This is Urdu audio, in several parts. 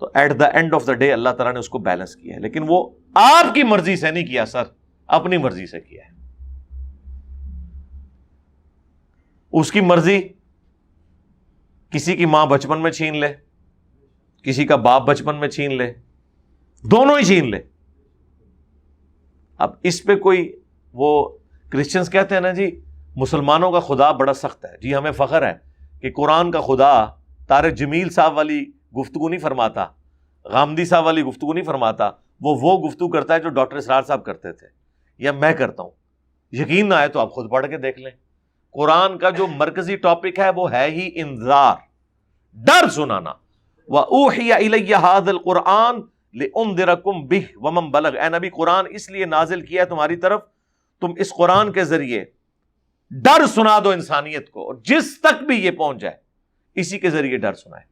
تو at the end of the day Allah تعالیٰ نے اس کو بیلنس کیا ہے، لیکن وہ آپ کی مرضی سے نہیں کیا سر، اپنی مرضی سے کیا ہے. اس کی مرضی کسی کی ماں بچپن میں چھین لے، کسی کا باپ بچپن میں چھین لے، دونوں ہی چھین لے. اب اس پہ کوئی وہ کرسچنز کہتے ہیں نا جی مسلمانوں کا خدا بڑا سخت ہے. جی ہمیں فخر ہے کہ قرآن کا خدا طارق جمیل صاحب والی گفتگو نہیں فرماتا، غامدی صاحب والی گفتگو نہیں فرماتا، وہ گفتگو کرتا ہے جو ڈاکٹر اسرار صاحب کرتے تھے یا میں کرتا ہوں. یقین نہ آئے تو آپ خود پڑھ کے دیکھ لیں. قرآن کا جو مرکزی ٹاپک ہے وہ ہے ہی انذار، ڈر سنانا. وَأُوحِيَ إِلَيَّ هَذَا الْقُرْآنُ لِأُنذِرَكُمْ بِهِ وَمَنْ بَلَغَ. اے نبی قرآن اس لیے نازل کیا ہے تمہاری طرف، تم اس قرآن کے ذریعے ڈر سنا دو انسانیت کو، اور جس تک بھی یہ پہنچ جائے اسی کے ذریعے ڈر سنائے.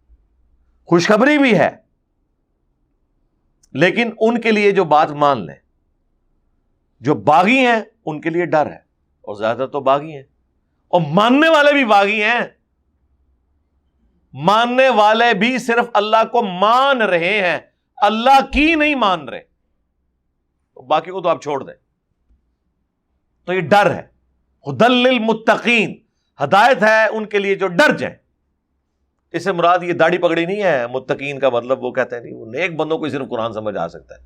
خوشخبری بھی ہے، لیکن ان کے لیے جو بات مان لیں، جو باغی ہیں ان کے لیے ڈر ہے، اور زیادہ تو باغی ہیں، اور ماننے والے بھی باغی ہیں. ماننے والے بھی صرف اللہ کو مان رہے ہیں، اللہ کی نہیں مان رہے، باقی کو تو آپ چھوڑ دیں. تو یہ ڈر ہے. ہدی للمتقین، ہدایت ہے ان کے لیے جو ڈر جائیں. اس سے مراد یہ داڑھی پگڑی نہیں ہے. متقین کا مطلب وہ کہتے ہیں نہیں، وہ نیک بندوں کو صرف قرآن سمجھ آ سکتا ہے.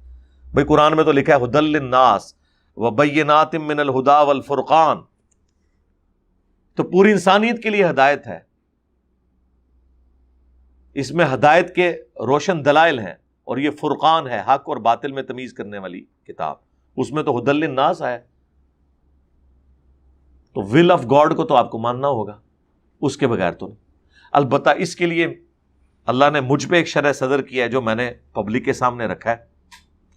بھائی قرآن میں تو لکھا ہے ہدی للناس وبینات من الہدی والفرقان، تو پوری انسانیت کے لیے ہدایت ہے. اس میں ہدایت کے روشن دلائل ہیں، اور یہ فرقان ہے، حق اور باطل میں تمیز کرنے والی کتاب. اس میں تو ہدی للناس ہے. تو ول آف گاڈ کو تو آپ کو ماننا ہوگا، اس کے بغیر تو نہیں. البتہ اس کے لیے اللہ نے مجھ پہ ایک شرح صدر کیا ہے جو میں نے پبلک کے سامنے رکھا ہے،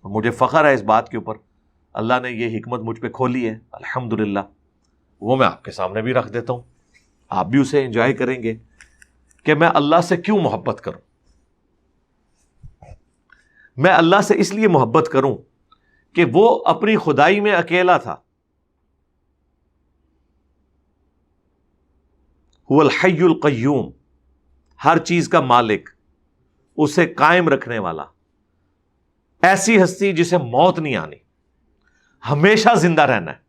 اور مجھے فخر ہے اس بات کے اوپر. اللہ نے یہ حکمت مجھ پہ کھولی ہے الحمدللہ. وہ میں آپ کے سامنے بھی رکھ دیتا ہوں، آپ بھی اسے انجوائے کریں گے کہ میں اللہ سے کیوں محبت کروں. میں اللہ سے اس لیے محبت کروں کہ وہ اپنی خدائی میں اکیلا تھا. هو الحی القیوم، ہر چیز کا مالک، اسے قائم رکھنے والا، ایسی ہستی جسے موت نہیں آنی، ہمیشہ زندہ رہنا ہے.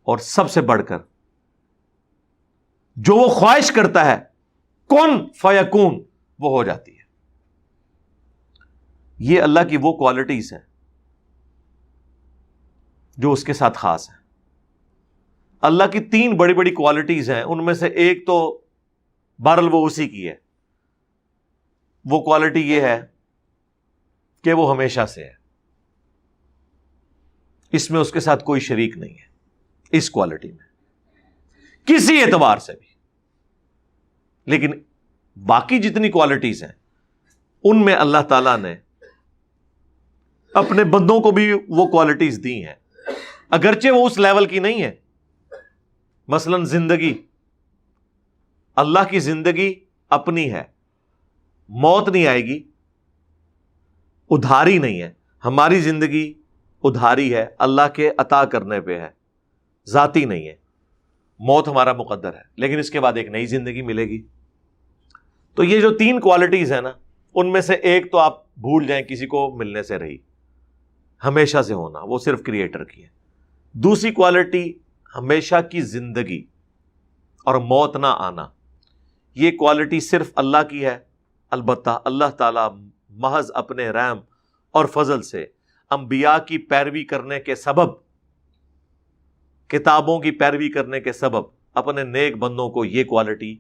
اور سب سے بڑھ کر جو وہ خواہش کرتا ہے کن فیکون، وہ ہو جاتی ہے. یہ اللہ کی وہ کوالٹیز ہیں جو اس کے ساتھ خاص ہیں. اللہ کی 3 بڑی بڑی کوالٹیز ہیں، ان میں سے ایک تو بہرحال وہ اسی کی ہے. وہ کوالٹی یہ ہے کہ وہ ہمیشہ سے ہے، اس میں اس کے ساتھ کوئی شریک نہیں ہے. اس کوالٹی میں کسی اعتبار سے بھی. لیکن باقی جتنی کوالٹیز ہیں ان میں اللہ تعالیٰ نے اپنے بندوں کو بھی وہ کوالٹیز دی ہیں، اگرچہ وہ اس لیول کی نہیں ہے. مثلا زندگی، اللہ کی زندگی اپنی ہے، موت نہیں آئے گی، ادھاری نہیں ہے. ہماری زندگی ادھاری ہے، اللہ کے عطا کرنے پہ ہے، ذاتی نہیں ہے. موت ہمارا مقدر ہے، لیکن اس کے بعد ایک نئی زندگی ملے گی. تو یہ جو 3 کوالٹیز ہیں نا، ان میں سے ایک تو آپ بھول جائیں، کسی کو ملنے سے رہی، ہمیشہ سے ہونا وہ صرف کریٹر کی ہے. دوسری کوالٹی ہمیشہ کی زندگی اور موت نہ آنا، یہ کوالٹی صرف اللہ کی ہے. البتہ اللہ تعالیٰ محض اپنے رحم اور فضل سے انبیاء کی پیروی کرنے کے سبب، کتابوں کی پیروی کرنے کے سبب اپنے نیک بندوں کو یہ کوالٹی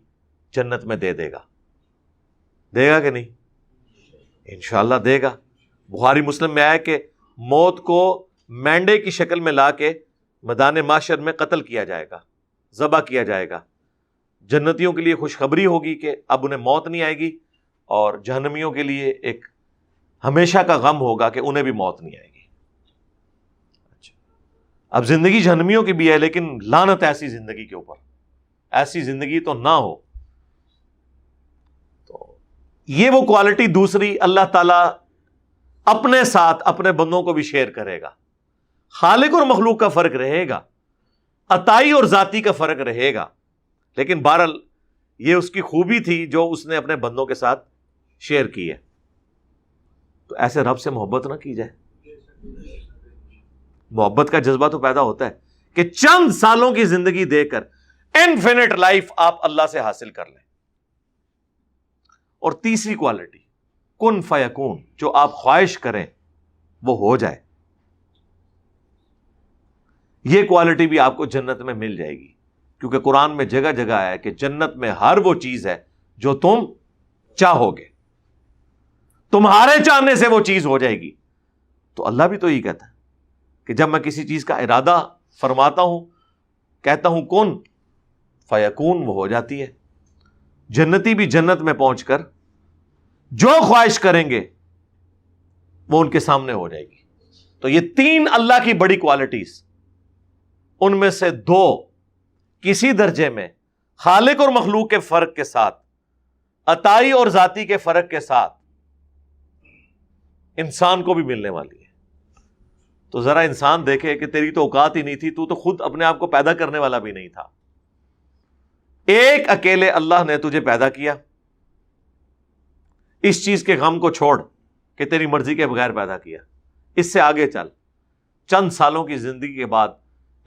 جنت میں دے گا. دے گا کہ نہیں؟ انشاءاللہ دے گا. بخاری مسلم میں آیا کہ موت کو مینڈے کی شکل میں لا کے میدان محشر میں قتل کیا جائے گا، ذبح کیا جائے گا. جنتیوں کے لیے خوشخبری ہوگی کہ اب انہیں موت نہیں آئے گی، اور جہنمیوں کے لیے ایک ہمیشہ کا غم ہوگا کہ انہیں بھی موت نہیں آئے گی. اچھا، اب زندگی جہنمیوں کی بھی ہے، لیکن لعنت ایسی زندگی کے اوپر، ایسی زندگی تو نہ ہو. تو یہ وہ کوالٹی دوسری اللہ تعالیٰ اپنے ساتھ اپنے بندوں کو بھی شیئر کرے گا. خالق اور مخلوق کا فرق رہے گا، عطائی اور ذاتی کا فرق رہے گا، لیکن بہرحال یہ اس کی خوبی تھی جو اس نے اپنے بندوں کے ساتھ شیئر کی ہے. تو ایسے رب سے محبت نہ کی جائے. محبت کا جذبہ تو پیدا ہوتا ہے کہ چند سالوں کی زندگی دے کر انفینٹ لائف آپ اللہ سے حاصل کر لیں. اور تیسری کوالٹی کن فیکون، جو آپ خواہش کریں وہ ہو جائے. یہ کوالٹی بھی آپ کو جنت میں مل جائے گی، کیونکہ قرآن میں جگہ جگہ ہے کہ جنت میں ہر وہ چیز ہے جو تم چاہو گے، تمہارے چاہنے سے وہ چیز ہو جائے گی. تو اللہ بھی تو یہی کہتا ہے کہ جب میں کسی چیز کا ارادہ فرماتا ہوں، کہتا ہوں کن فیکون، وہ ہو جاتی ہے. جنتی بھی جنت میں پہنچ کر جو خواہش کریں گے وہ ان کے سامنے ہو جائے گی. تو یہ تین اللہ کی بڑی کوالٹیز، ان میں سے دو کسی درجے میں خالق اور مخلوق کے فرق کے ساتھ، عطائی اور ذاتی کے فرق کے ساتھ انسان کو بھی ملنے والی ہے. تو ذرا انسان دیکھے کہ تیری تو اوقات ہی نہیں تھی، تو خود اپنے آپ کو پیدا کرنے والا بھی نہیں تھا. ایک اکیلے اللہ نے تجھے پیدا کیا. اس چیز کے غم کو چھوڑ کہ تیری مرضی کے بغیر پیدا کیا. اس سے آگے چل، چند سالوں کی زندگی کے بعد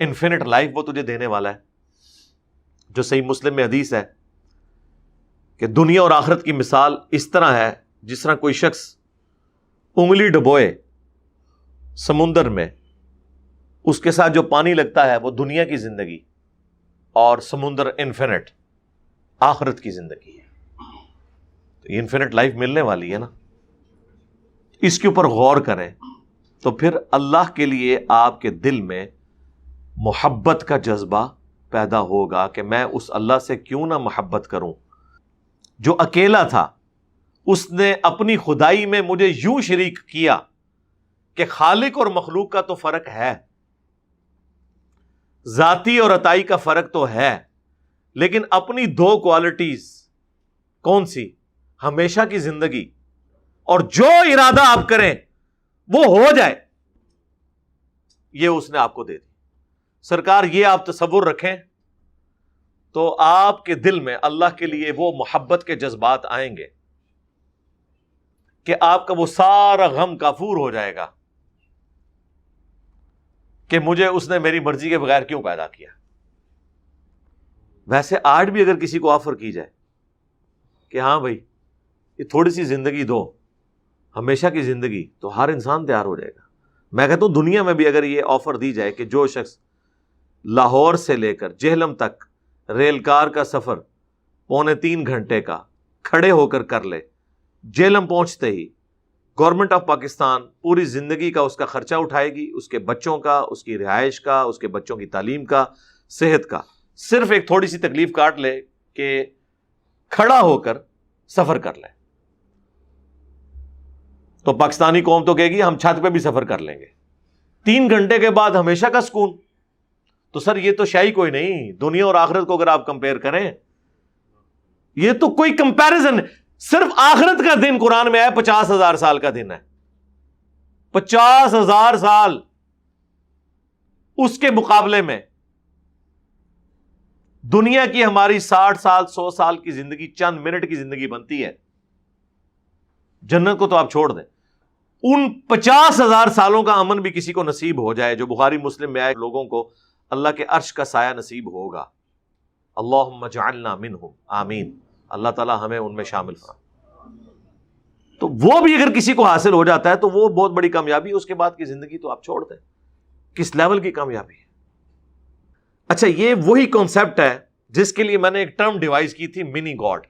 انفینٹ لائف وہ تجھے دینے والا ہے. جو صحیح مسلم میں حدیث ہے کہ دنیا اور آخرت کی مثال اس طرح ہے جس طرح کوئی شخص انگلی ڈبوئے سمندر میں، اس کے ساتھ جو پانی لگتا ہے وہ دنیا کی زندگی، اور سمندر انفینٹ آخرت کی زندگی ہے. تو یہ انفینٹ لائف ملنے والی ہے نا. اس کے اوپر غور کریں تو پھر اللہ کے لیے آپ کے دل میں محبت کا جذبہ پیدا ہوگا کہ میں اس اللہ سے کیوں نہ محبت کروں جو اکیلا تھا. اس نے اپنی خدائی میں مجھے یوں شریک کیا کہ خالق اور مخلوق کا تو فرق ہے، ذاتی اور عطائی کا فرق تو ہے، لیکن اپنی دو کوالٹیز کون سی؟ ہمیشہ کی زندگی اور جو ارادہ آپ کریں وہ ہو جائے، یہ اس نے آپ کو دے دی. سرکار یہ آپ تصور رکھیں تو آپ کے دل میں اللہ کے لیے وہ محبت کے جذبات آئیں گے کہ آپ کا وہ سارا غم کافور ہو جائے گا کہ مجھے اس نے میری مرضی کے بغیر کیوں پیدا کیا. ویسے آج بھی اگر کسی کو آفر کی جائے کہ ہاں بھائی یہ تھوڑی سی زندگی دو، ہمیشہ کی زندگی، تو ہر انسان تیار ہو جائے گا. میں کہتا ہوں دنیا میں بھی اگر یہ آفر دی جائے کہ جو شخص لاہور سے لے کر جہلم تک ریل کار کا سفر 2.25 گھنٹے کا کھڑے ہو کر لے، جہلم پہنچتے ہی گورنمنٹ آف پاکستان پوری زندگی کا اس کا خرچہ اٹھائے گی، اس کے بچوں کا، اس کی رہائش کا، اس کے بچوں کی تعلیم کا، صحت کا. صرف ایک تھوڑی سی تکلیف کاٹ لے کہ کھڑا ہو کر سفر کر لے، تو پاکستانی قوم تو کہے گی ہم چھت پہ بھی سفر کر لیں گے. 3 گھنٹے کے بعد ہمیشہ کا سکون. تو سر یہ تو شاہی کوئی نہیں. دنیا اور آخرت کو اگر آپ کمپیئر کریں، یہ تو کوئی کمپیریزن. صرف آخرت کا دن قرآن میں ہے 50,000 سال کا دن ہے. 50,000 سال اس کے مقابلے میں دنیا کی ہماری 60 سال 100 سال کی زندگی چند منٹ کی زندگی بنتی ہے. جنت کو تو آپ چھوڑ دیں، ان 50,000 سالوں کا امن بھی کسی کو نصیب ہو جائے جو بخاری مسلم میں آئے، لوگوں کو اللہ کے عرش کا سایہ نصیب ہوگا. اللہم اجعلنا منہم، آمین. اللہ تعالیٰ ہمیں ان میں شامل فرما. تو وہ بھی اگر کسی کو حاصل ہو جاتا ہے تو وہ بہت بڑی کامیابی. اس کے بعد کی زندگی تو آپ چھوڑ دیں، کس لیول کی کامیابی ہے. اچھا، یہ وہی کانسیپٹ ہے جس کے لیے میں نے ایک ٹرم ڈیوائز کی تھی، منی گاڈ،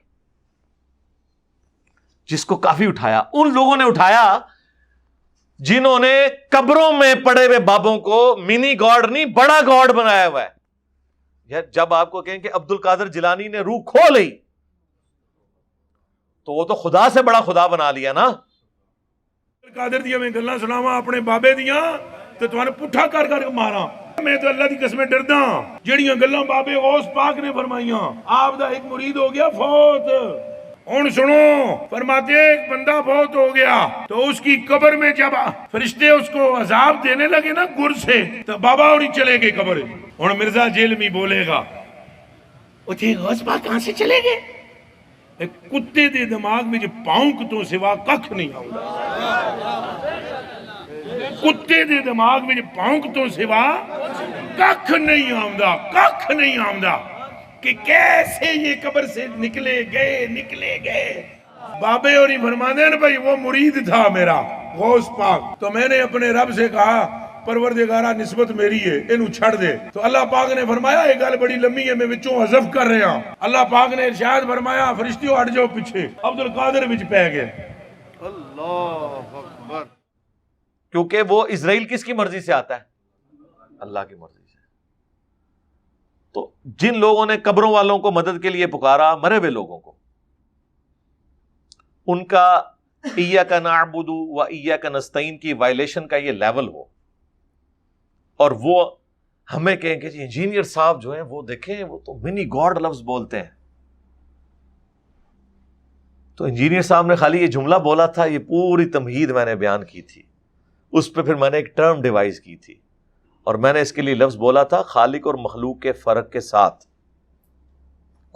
جس کو کافی اٹھایا. ان لوگوں نے اٹھایا جنہوں نے قبروں میں پڑے ہوئے بابوں کو منی گاڈ نہیں بڑا گاڈ بنایا ہوا ہے. یار جب آپ کو کہیں کہ عبد القادر جیلانی نے روح کھو لی تو وہ تو خدا سے بڑا خدا بنا لیا نا. قادر دیا میں گلاں سناواں اپنے بابے دیاں تے تواں پٹھا کر کر کے ماراں. میں تو اللہ دی قسمیں ڈردا جڑیاں گلاں بابے غوث پاک نے فرمائیاں. آپ دا ایک مرید ہو گیا فوت. ہن سنو، فرماتے ایک بندہ فوت ہو گیا تو اس کی قبر میں جب فرشتے اس کو عذاب دینے لگے نا گر سے، تو بابا اور چلے گئے قبر. ہن مرزا جیلمی بولے گا وہ جی غوث پاک کہاں سے چلے گئے؟ ایک کتے دے دماغ میں جو پاؤنک تو سوا ککھ نہیں آؤں، کتے دے دماغ میں جو پاؤنک تو سوا ککھ نہیں آؤں کہ کیسے یہ قبر سے نکلے گئے۔ بابے اور ہی فرمانے ہیں بھائی وہ مرید تھا میرا غوث پاک، تو میں نے اپنے رب سے کہا پروردگارہ نسبت میری ہے انہوں چھڑ دے، تو اللہ پاک نے فرمایا یہ گل بڑی لمبی ہے میں وچوں حذف کر رہا ہوں۔ اللہ پاک نے ارشاد فرمایا فرشتیوں ہٹ جاؤ پیچھے، عبد القادر وچ پہ گئے۔ اللہ اکبر۔ کیونکہ وہ اسرائیل کس کی مرضی سے آتا ہے؟ اللہ کی مرضی سے۔ تو جن لوگوں نے قبروں والوں کو مدد کے لیے پکارا، مرے ہوئے لوگوں کو، ان کا ایاک نعبد و ایاک نستعین کی وائلیشن کا یہ لیول ہو، اور وہ ہمیں کہیں کہ جی انجینئر صاحب جو ہیں وہ دیکھیں وہ تو منی گاڈ لفظ بولتے ہیں، تو انجینئر صاحب نے خالی یہ جملہ بولا تھا، یہ پوری تمہید میں نے بیان کی تھی، اس پہ پھر میں نے ایک ٹرم ڈیوائز کی تھی، اور میں نے اس کے لیے لفظ بولا تھا خالق اور مخلوق کے فرق کے ساتھ۔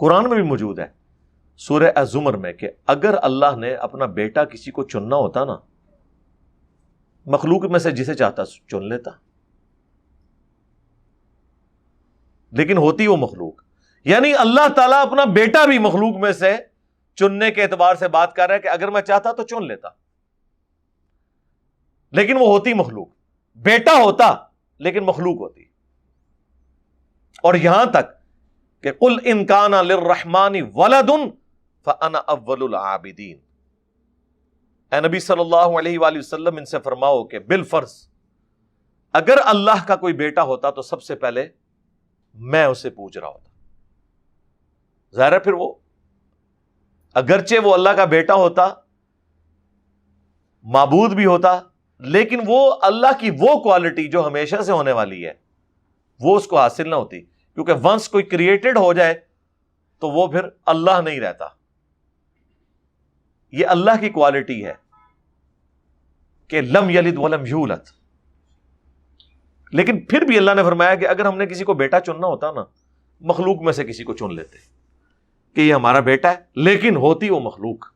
قرآن میں بھی موجود ہے سورہ الزمر میں کہ اگر اللہ نے اپنا بیٹا کسی کو چننا ہوتا نا، مخلوق میں سے جسے چاہتا چن لیتا، لیکن ہوتی وہ مخلوق، یعنی اللہ تعالیٰ اپنا بیٹا بھی مخلوق میں سے چننے کے اعتبار سے بات کر رہا ہے کہ اگر میں چاہتا تو چن لیتا، لیکن وہ ہوتی مخلوق، بیٹا ہوتا لیکن مخلوق ہوتی۔ اور یہاں تک کہ قل ان کان للرحمن ولد فانا اول العابدین، اے نبی صلی اللہ علیہ وآلہ وسلم ان سے فرماؤ کہ بالفرض اگر اللہ کا کوئی بیٹا ہوتا تو سب سے پہلے میں اسے پوچھ رہا ہوتا۔ ظاہر ہے پھر وہ اگرچہ وہ اللہ کا بیٹا ہوتا، معبود بھی ہوتا، لیکن وہ اللہ کی وہ کوالٹی جو ہمیشہ سے ہونے والی ہے وہ اس کو حاصل نہ ہوتی، کیونکہ ونس کوئی کریٹڈ ہو جائے تو وہ پھر اللہ نہیں رہتا۔ یہ اللہ کی کوالٹی ہے کہ لم یلد ولم یولد، لیکن پھر بھی اللہ نے فرمایا کہ اگر ہم نے کسی کو بیٹا چننا ہوتا نا، مخلوق میں سے کسی کو چن لیتے کہ یہ ہمارا بیٹا ہے، لیکن ہوتی وہ مخلوق۔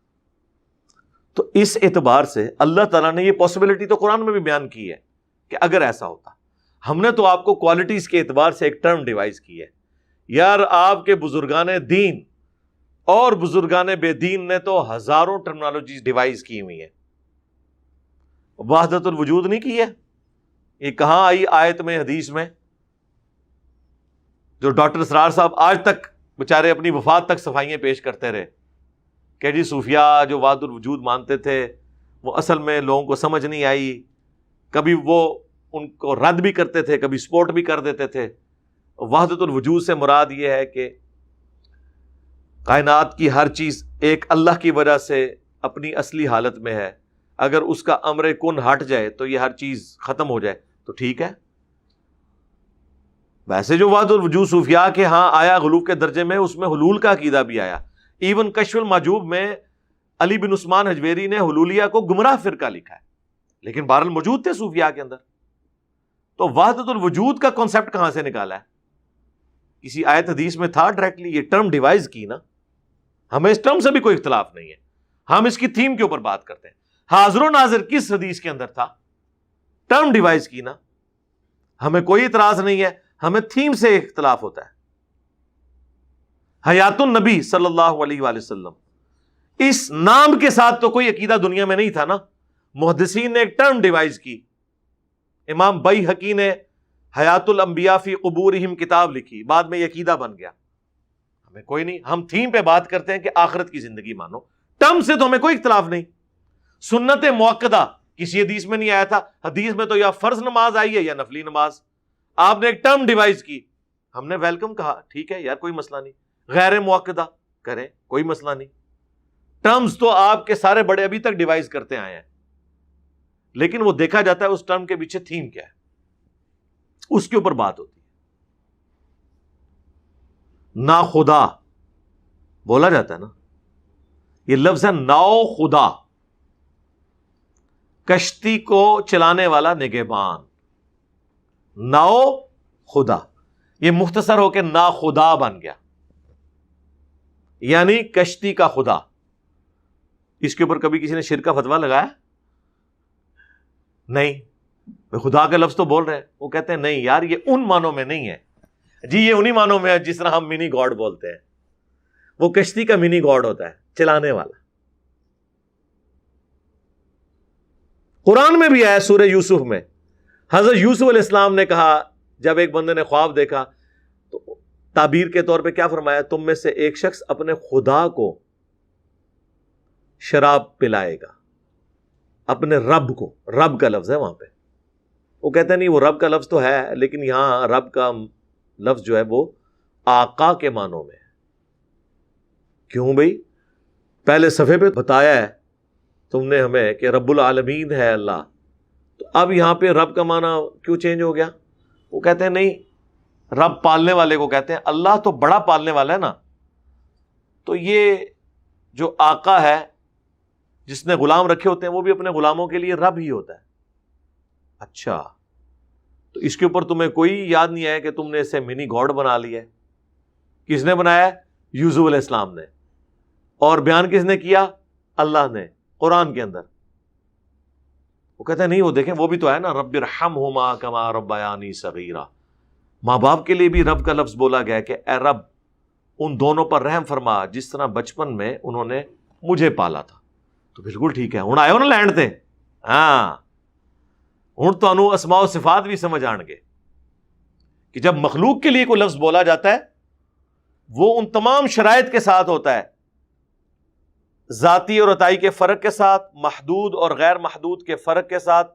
تو اس اعتبار سے اللہ تعالیٰ نے یہ پاسبلٹی تو قرآن میں بھی بیان کی ہے کہ اگر ایسا ہوتا۔ ہم نے تو آپ کو کوالٹیز کے اعتبار سے ایک ٹرم ڈیوائز کی ہے۔ یار آپ کے بزرگان دین اور بزرگان بے دین نے تو ہزاروں ٹرمنالوجیز ڈیوائز کی ہوئی ہیں، وحدت الوجود نہیں کی ہے۔ یہ کہاں آئی آیت میں، حدیث میں؟ جو ڈاکٹر اسرار صاحب آج تک بےچارے اپنی وفات تک صفائیاں پیش کرتے رہے کہ جی صوفیاء جو وحدت الوجود مانتے تھے وہ اصل میں لوگوں کو سمجھ نہیں آئی، کبھی وہ ان کو رد بھی کرتے تھے، کبھی سپورٹ بھی کر دیتے تھے۔ وحدت الوجود سے مراد یہ ہے کہ کائنات کی ہر چیز ایک اللہ کی وجہ سے اپنی اصلی حالت میں ہے، اگر اس کا امر کن ہٹ جائے تو یہ ہر چیز ختم ہو جائے تو ٹھیک ہے۔ ویسے جو وحدت الوجود صوفیاء کے ہاں آیا غلو کے درجے میں، اس میں حلول کا عقیدہ بھی آیا۔ ایون کشف المحجوب میں علی بن عثمان حجویری نے حلولیہ کو گمراہ فرقہ لکھا ہے، لیکن بہرحال موجود تھے صوفیاء کے اندر۔ تو وحدت الوجود کا کانسیپٹ کہاں سے نکالا ہے؟ کسی آیت حدیث میں تھا ڈائریکٹلی؟ یہ ٹرم ڈیوائز کی نا، ہمیں اس ٹرم سے بھی کوئی اختلاف نہیں ہے، ہم اس کی تھیم کے اوپر بات کرتے ہیں۔ حاضر و ناظر کس حدیث کے اندر تھا؟ ٹرم ڈیوائز کی نا، ہمیں کوئی اعتراض نہیں ہے، ہمیں تھیم سے اختلاف ہوتا ہے۔ حیات النبی صلی اللہ علیہ وآلہ وسلم، اس نام کے ساتھ تو کوئی عقیدہ دنیا میں نہیں تھا نا، محدثین نے ایک ٹرم ڈیوائز کی۔ امام بیہقی نے حیات الانبیاء فی قبورہم کتاب لکھی، بعد میں یہ عقیدہ بن گیا۔ ہمیں کوئی نہیں، ہم تھیم پہ بات کرتے ہیں کہ آخرت کی زندگی مانو، ٹرم سے تو ہمیں کوئی اختلاف نہیں۔ سنت موقدہ کسی حدیث میں نہیں آیا تھا، حدیث میں تو یا فرض نماز آئی ہے یا نفلی نماز، آپ نے ایک ٹرم ڈیوائز کی، ہم نے ویلکم کہا، ٹھیک ہے یار کوئی مسئلہ نہیں، غیر موقدہ کریں کوئی مسئلہ نہیں۔ ٹرمز تو آپ کے سارے بڑے ابھی تک ڈیوائز کرتے آئے ہیں، لیکن وہ دیکھا جاتا ہے اس ٹرم کے پیچھے تھیم کیا ہے، اس کے اوپر بات ہوتی ہے۔ نا خدا بولا جاتا ہے نا، یہ لفظ ہے ناؤ خدا، کشتی کو چلانے والا نگہبان، ناؤ خدا، یہ مختصر ہو کے نا خدا بن گیا۔ یعنی کشتی کا خدا. اس کے اوپر کبھی کسی نے شرک کا فتویٰ لگایا؟ نہیں. خدا کا لفظ تو بول رہے ہیں. وہ کہتے ہیں نہیں یار یہ ان معنوں میں نہیں ہے. جی یہ انہی معنوں میں ہے جس طرح ہم منی گاڈ بولتے ہیں. وہ کشتی کا منی گاڈ ہوتا ہے, چلانے والا. قرآن میں بھی آیا سورہ یوسف میں, حضرت یوسف علیہ السلام نے کہا جب ایک بندے نے خواب دیکھا تو تعبیر کے طور پہ کیا فرمایا, تم میں سے ایک شخص اپنے خدا کو شراب پلائے گا, اپنے رب کو. رب کا لفظ ہے وہاں پہ. وہ کہتے ہیں نہیں وہ رب کا لفظ تو ہے لیکن یہاں رب کا لفظ جو ہے وہ آقا کے معنوں میں ہے. کیوں بھئی؟ پہلے صفحے پہ بتایا ہے تم نے ہمیں کہ رب العالمین ہے اللہ, تو اب یہاں پہ رب کا معنی کیوں چینج ہو گیا؟ وہ کہتے ہیں نہیں, رب پالنے والے کو کہتے ہیں, اللہ تو بڑا پالنے والا ہے نا, تو یہ جو آقا ہے جس نے غلام رکھے ہوتے ہیں وہ بھی اپنے غلاموں کے لیے رب ہی ہوتا ہے. اچھا تو اس کے اوپر تمہیں کوئی یاد نہیں آیا کہ تم نے اسے منی گاڈ بنا لیا ہے؟ کس نے بنایا؟ یوسف علیہ السلام نے. اور بیان کس نے کیا؟ اللہ نے قرآن کے اندر. وہ کہتے ہیں نہیں وہ دیکھیں وہ بھی تو ہے نا, رب ارحمہما کما ربیانی صغیرا. ماں باپ کے لیے بھی رب کا لفظ بولا گیا کہ اے رب ان دونوں پر رحم فرما جس طرح بچپن میں انہوں نے مجھے پالا تھا. تو بالکل ٹھیک ہے, ہوں آئے ہو نا لینڈ تے, ہاں ہوں تو اسماء و صفات بھی سمجھ آن گے کہ جب مخلوق کے لیے کوئی لفظ بولا جاتا ہے وہ ان تمام شرائط کے ساتھ ہوتا ہے, ذاتی اور عطائی کے فرق کے ساتھ, محدود اور غیر محدود کے فرق کے ساتھ,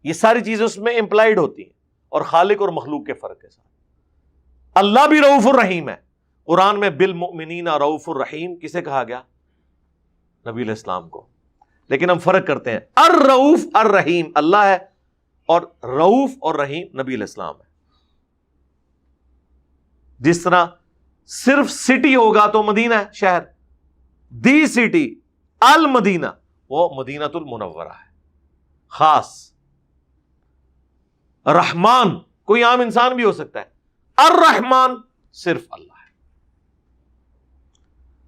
یہ ساری چیزیں اس میں امپلائڈ ہوتی ہیں, اور خالق اور مخلوق کے فرق کے ساتھ. اللہ بھی رؤوف الرحیم ہے. قرآن میں بالمؤمنین رؤوف الرحیم کسے کہا گیا؟ نبی علیہ السلام کو. لیکن ہم فرق کرتے ہیں, الرؤوف الرحیم اللہ ہے اور رؤوف اور رحیم نبی علیہ السلام ہے. جس طرح صرف سٹی ہوگا تو مدینہ ہے شہر, دی سٹی المدینہ وہ مدینۃ المنورہ ہے خاص. رحمان کوئی عام انسان بھی ہو سکتا ہے, الرحمان صرف اللہ ہے.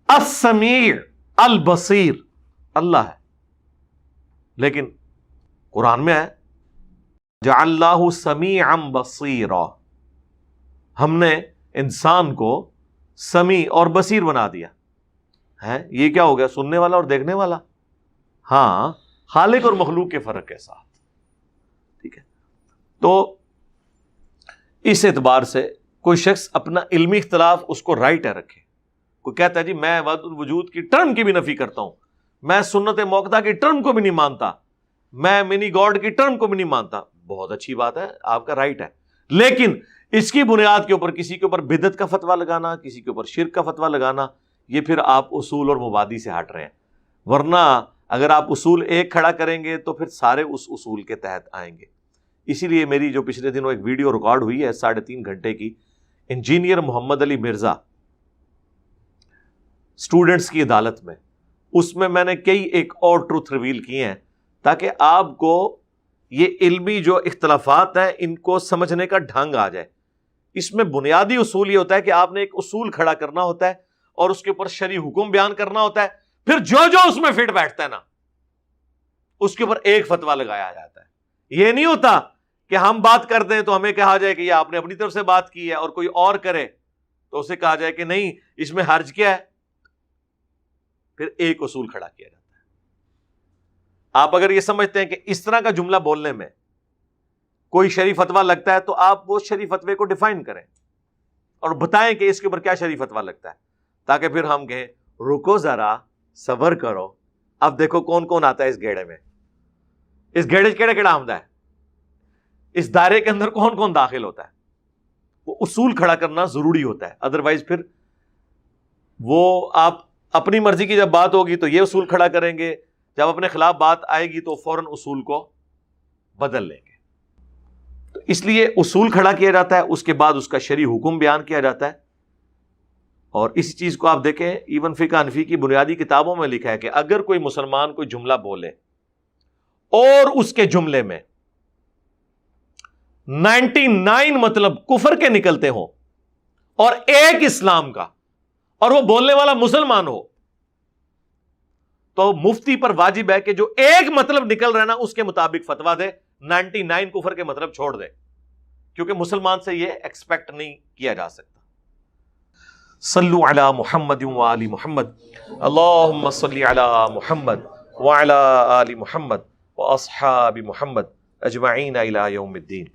السمیع البصیر اللہ ہے. لیکن قرآن میں ہے جعلناہ سمیعا بصیرا, ہم نے انسان کو سمیع اور بصیر بنا دیا ہے. یہ کیا ہو گیا؟ سننے والا اور دیکھنے والا. ہاں خالق اور مخلوق کے فرق کے ساتھ. ٹھیک ہے, تو اس اعتبار سے کوئی شخص اپنا علمی اختلاف اس کو رائٹ ہے رکھے. کوئی کہتا ہے جی میں وحدت الوجود کی ٹرم کی بھی نفی کرتا ہوں, میں سنت موقدہ کی ٹرم کو بھی نہیں مانتا, میں منی گاڈ کی ٹرم کو بھی نہیں مانتا. بہت اچھی بات ہے, آپ کا رائٹ ہے. لیکن اس کی بنیاد کے اوپر کسی کے اوپر بدعت کا فتویٰ لگانا, کسی کے اوپر شرک کا فتویٰ لگانا, یہ پھر آپ اصول اور مبادی سے ہٹ رہے ہیں. ورنہ اگر آپ اصول ایک کھڑا کریں گے تو پھر سارے اس اصول کے تحت آئیں گے. اسی لیے میری جو پچھلے دنوں ایک ویڈیو ریکارڈ ہوئی ہے 3.5 گھنٹے کی, انجینئر محمد علی مرزا اسٹوڈنٹس کی عدالت میں, اس میں نے کئی ایک اور ٹروتھ ریویل کیے ہیں تاکہ آپ کو یہ علمی جو اختلافات ہیں ان کو سمجھنے کا ڈھنگ آ جائے. اس میں بنیادی اصول یہ ہوتا ہے کہ آپ نے ایک اصول کھڑا کرنا ہوتا ہے اور اس کے اوپر شرعی حکم بیان کرنا ہوتا ہے, پھر جو جو اس میں فٹ بیٹھتا ہے نا اس کے اوپر ایک فتویٰ لگایا جاتا ہے. یہ نہیں ہوتا کہ ہم بات کر دیں تو ہمیں کہا جائے کہ یہ آپ نے اپنی طرف سے بات کی ہے, اور کوئی اور کرے تو اسے کہا جائے کہ نہیں اس میں حرج کیا ہے. پھر ایک اصول کھڑا کیا جاتا ہے. آپ اگر یہ سمجھتے ہیں کہ اس طرح کا جملہ بولنے میں کوئی شرعی فتویٰ لگتا ہے تو آپ وہ شرعی فتوے کو ڈیفائن کریں اور بتائیں کہ اس کے اوپر کیا شرعی فتویٰ لگتا ہے, تاکہ پھر ہم کہیں رکو ذرا صبر کرو, اب دیکھو کون کون آتا ہے اس گھیڑے میں, اس گھیڑے کیڑا کیڑا آمدہ ہے, اس دائرے کے اندر کون کون داخل ہوتا ہے. وہ اصول کھڑا کرنا ضروری ہوتا ہے, ادروائز پھر وہ آپ اپنی مرضی کی جب بات ہوگی تو یہ اصول کھڑا کریں گے, جب اپنے خلاف بات آئے گی تو فوراً اصول کو بدل لیں گے. تو اس لیے اصول کھڑا کیا جاتا ہے, اس کے بعد اس کا شرعی حکم بیان کیا جاتا ہے. اور اسی چیز کو آپ دیکھیں ایون فقہ حنفی کی بنیادی کتابوں میں لکھا ہے کہ اگر کوئی مسلمان کوئی جملہ بولے اور اس کے جملے میں 99 مطلب کفر کے نکلتے ہوں اور ایک اسلام کا اور وہ بولنے والا مسلمان ہو تو مفتی پر واجب ہے کہ جو ایک مطلب نکل رہا ہے نا اس کے مطابق فتوا دے، 99 کفر کے مطلب چھوڑ دے، کیونکہ مسلمان سے یہ ایکسپیکٹ نہیں کیا جا سکتا۔ صلو علی محمد وآل محمد، اللہم صلی علی محمد وعلی آل محمد واصحاب محمد اجمعین الی یوم الدین۔